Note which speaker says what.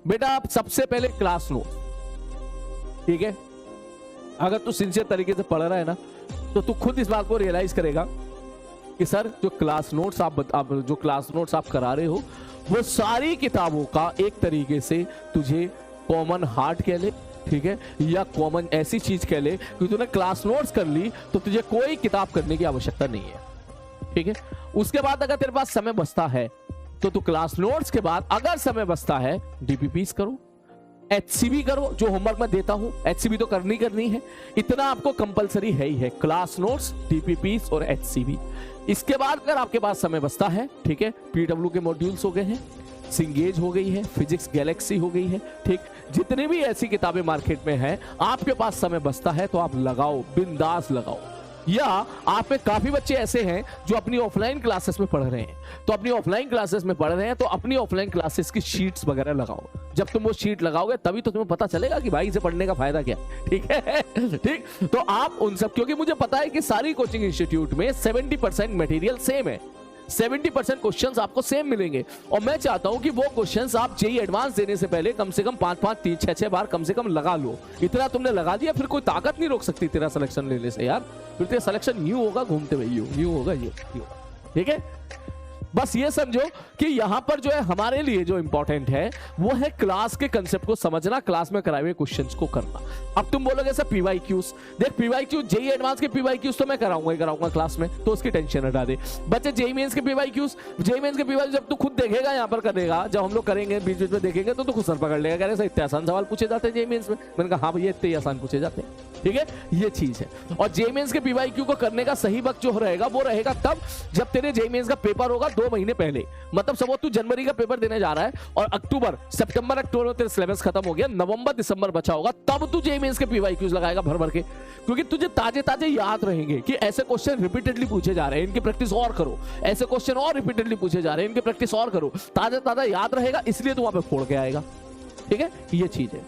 Speaker 1: बेटा आप सबसे पहले क्लास नोट, ठीक है, अगर तू सिंसियर तरीके से पढ़ रहा है ना तो तू खुद इस बात को रियलाइज करेगा कि सर जो क्लास नोट्स आप करा रहे हो वो सारी किताबों का एक तरीके से तुझे कॉमन हार्ट कह ले, ठीक है, या कॉमन ऐसी चीज कह ले कि तूने क्लास नोट्स कर ली तो तुझे कोई किताब करने की आवश्यकता नहीं है, ठीक है। उसके बाद अगर तेरे पास समय बचता है तो तू क्लास नोट्स के बाद अगर समय बचता है डीपीपीस करो, एचसीबी करो, जो होमवर्क मैं देता हूं एचसीबी तो करनी है, इतना आपको कंपलसरी है ही है, क्लास नोट्स, डीपीपीस और एचसीबी। इसके बाद अगर आपके पास समय बचता है, ठीक है, पीडब्ल्यू के मॉड्यूल्स हो गए हैं, सिंगेज हो गई है, फिजिक्स गैलेक्सी हो गई है, ठीक, जितनी भी ऐसी किताबें मार्केट में हैं आपके पास समय बचता है तो आप लगाओ, बिंदास लगाओ। या आप में काफी बच्चे ऐसे हैं जो अपनी ऑफलाइन क्लासेस में पढ़ रहे हैं, तो अपनी ऑफलाइन क्लासेस में पढ़ रहे हैं तो अपनी ऑफलाइन क्लासेस की शीट्स वगैरह लगाओ। जब तुम वो शीट लगाओगे तभी तो तुम्हें पता चलेगा कि भाई इसे पढ़ने का फायदा क्या, ठीक है। ठीक, तो आप उन सब, क्योंकि मुझे पता है कि सारी कोचिंग इंस्टीट्यूट में 70% मटेरियल सेम है, 70% क्वेश्चंस आपको सेम मिलेंगे, और मैं चाहता हूं कि वो क्वेश्चंस आप जेईई एडवांस देने से पहले कम से कम 5-5, 3-6 बार कम से कम लगा लो। इतना तुमने लगा दिया फिर कोई ताकत नहीं रोक सकती तेरा सिलेक्शन लेने से यार, फिर तेरा सिलेक्शन यूं होगा, घूमते हुए यूं होगा, ठीक है। बस ये समझो कि यहां पर जो है हमारे लिए जो इंपॉर्टेंट है वो है क्लास के कंसेप्ट को समझना, क्लास में कराए हुए क्वेश्चंस को करना। अब तुम बोलोगे सर पीवाईक्यूज, देख पीवाईक्यूज जेईई एडवांस के पीवाईक्यूज तो मैं कराऊंगा क्लास में, तो उसकी टेंशन हटा दे। बच्चे जेईई मेंस के पीवाईक्यूज, जब तू खुद देखेगा यहाँ पर करेगा, जब हम लोग करेंगे बीच बीच में देखेंगे तो तू खुद सर पकड़ लेगा, कह रहे सर इतने आसान सवाल पूछे जाते हैं जेईई मेंस में। मैंने कहा हाँ भैया इतने आसान पूछे जाते हैं, ठीक है, ये चीज है। और जेईई मेंस के पीवाईक्यू को करने का सही वक्त जो रहेगा वो रहेगा तब जब तेरे जेईई मेंस का पेपर होगा 2 महीने पहले। मतलब सब तू जनवरी का पेपर देने जा रहा है और सितंबर अक्टूबर में तेरा सिलेबस खत्म हो गया, नवंबर दिसंबर बचा होगा, तब तू जेईई मेंस के पीवाईक्यूज लगाएगा भर भर के, क्योंकि तुझे ताजे ताजे याद रहेंगे कि ऐसे क्वेश्चन रिपीटेडली पूछे जा रहे हैं, इनकी प्रैक्टिस और करो, ऐसे क्वेश्चन और रिपीटेडली पूछे जा रहे हैं, इनकी प्रैक्टिस और करो, ताजा ताजा याद रहेगा, इसलिए तू वहां पे फोड़ के आएगा, ठीक है, ये चीज है।